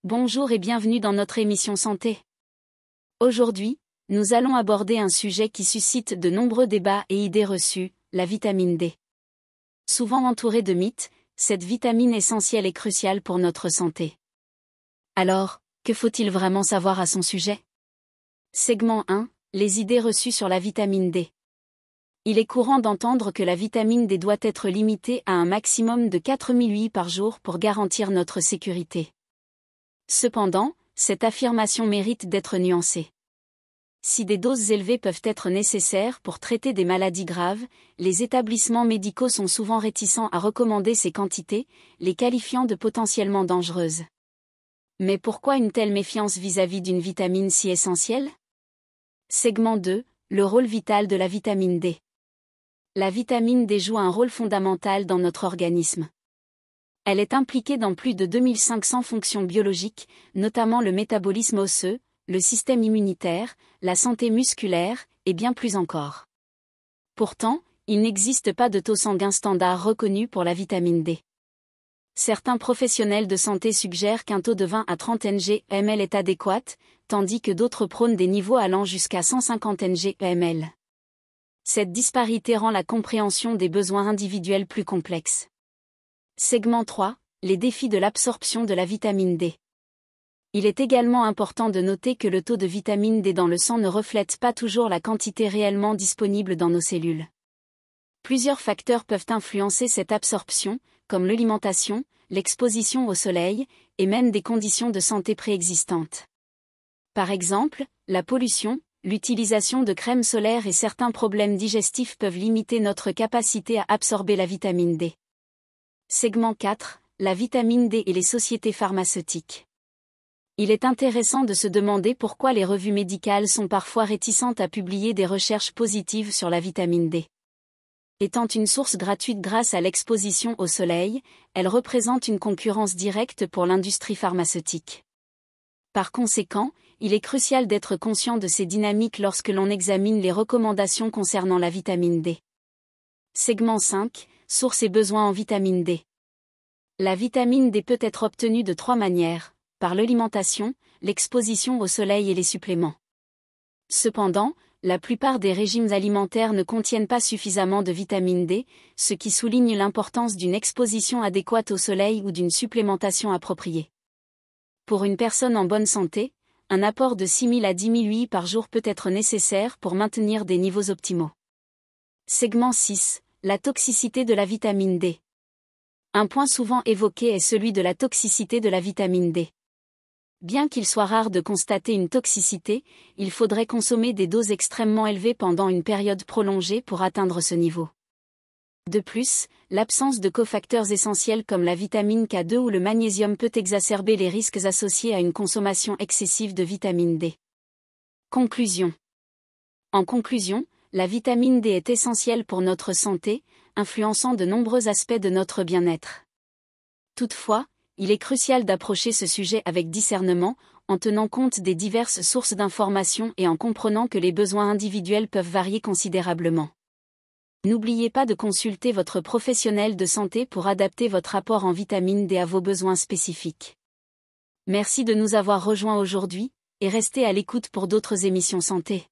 Bonjour et bienvenue dans notre émission Santé. Aujourd'hui, nous allons aborder un sujet qui suscite de nombreux débats et idées reçues, la vitamine D. Souvent entourée de mythes, cette vitamine essentielle est cruciale pour notre santé. Alors, que faut-il vraiment savoir à son sujet? Segment 1, les idées reçues sur la vitamine D. Il est courant d'entendre que la vitamine D doit être limitée à un maximum de 4000 IU par jour pour garantir notre sécurité. Cependant, cette affirmation mérite d'être nuancée. Si des doses élevées peuvent être nécessaires pour traiter des maladies graves, les établissements médicaux sont souvent réticents à recommander ces quantités, les qualifiant de potentiellement dangereuses. Mais pourquoi une telle méfiance vis-à-vis d'une vitamine si essentielle? Segment 2, le rôle vital de la vitamine D. La vitamine D joue un rôle fondamental dans notre organisme. Elle est impliquée dans plus de 2500 fonctions biologiques, notamment le métabolisme osseux, le système immunitaire, la santé musculaire, et bien plus encore. Pourtant, il n'existe pas de taux sanguin standard reconnu pour la vitamine D. Certains professionnels de santé suggèrent qu'un taux de 20 à 30 ng/ml est adéquat, tandis que d'autres prônent des niveaux allant jusqu'à 150 ng/ml. Cette disparité rend la compréhension des besoins individuels plus complexe. Segment 3, les défis de l'absorption de la vitamine D. Il est également important de noter que le taux de vitamine D dans le sang ne reflète pas toujours la quantité réellement disponible dans nos cellules. Plusieurs facteurs peuvent influencer cette absorption, comme l'alimentation, l'exposition au soleil, et même des conditions de santé préexistantes. Par exemple, la pollution, l'utilisation de crèmes solaires et certains problèmes digestifs peuvent limiter notre capacité à absorber la vitamine D. Segment 4, la vitamine D et les sociétés pharmaceutiques. Il est intéressant de se demander pourquoi les revues médicales sont parfois réticentes à publier des recherches positives sur la vitamine D. Étant une source gratuite grâce à l'exposition au soleil, elle représente une concurrence directe pour l'industrie pharmaceutique. Par conséquent, il est crucial d'être conscient de ces dynamiques lorsque l'on examine les recommandations concernant la vitamine D. Segment 5, sources et besoins en vitamine D. La vitamine D peut être obtenue de 3 manières, par l'alimentation, l'exposition au soleil et les suppléments. Cependant, la plupart des régimes alimentaires ne contiennent pas suffisamment de vitamine D, ce qui souligne l'importance d'une exposition adéquate au soleil ou d'une supplémentation appropriée. Pour une personne en bonne santé, un apport de 6000 à 10 000 IU par jour peut être nécessaire pour maintenir des niveaux optimaux. Segment 6, la toxicité de la vitamine D. Un point souvent évoqué est celui de la toxicité de la vitamine D. Bien qu'il soit rare de constater une toxicité, il faudrait consommer des doses extrêmement élevées pendant une période prolongée pour atteindre ce niveau. De plus, l'absence de cofacteurs essentiels comme la vitamine K2 ou le magnésium peut exacerber les risques associés à une consommation excessive de vitamine D. Conclusion. En conclusion, la vitamine D est essentielle pour notre santé, influençant de nombreux aspects de notre bien-être. Toutefois, il est crucial d'approcher ce sujet avec discernement, en tenant compte des diverses sources d'informations et en comprenant que les besoins individuels peuvent varier considérablement. N'oubliez pas de consulter votre professionnel de santé pour adapter votre apport en vitamine D à vos besoins spécifiques. Merci de nous avoir rejoints aujourd'hui, et restez à l'écoute pour d'autres émissions santé.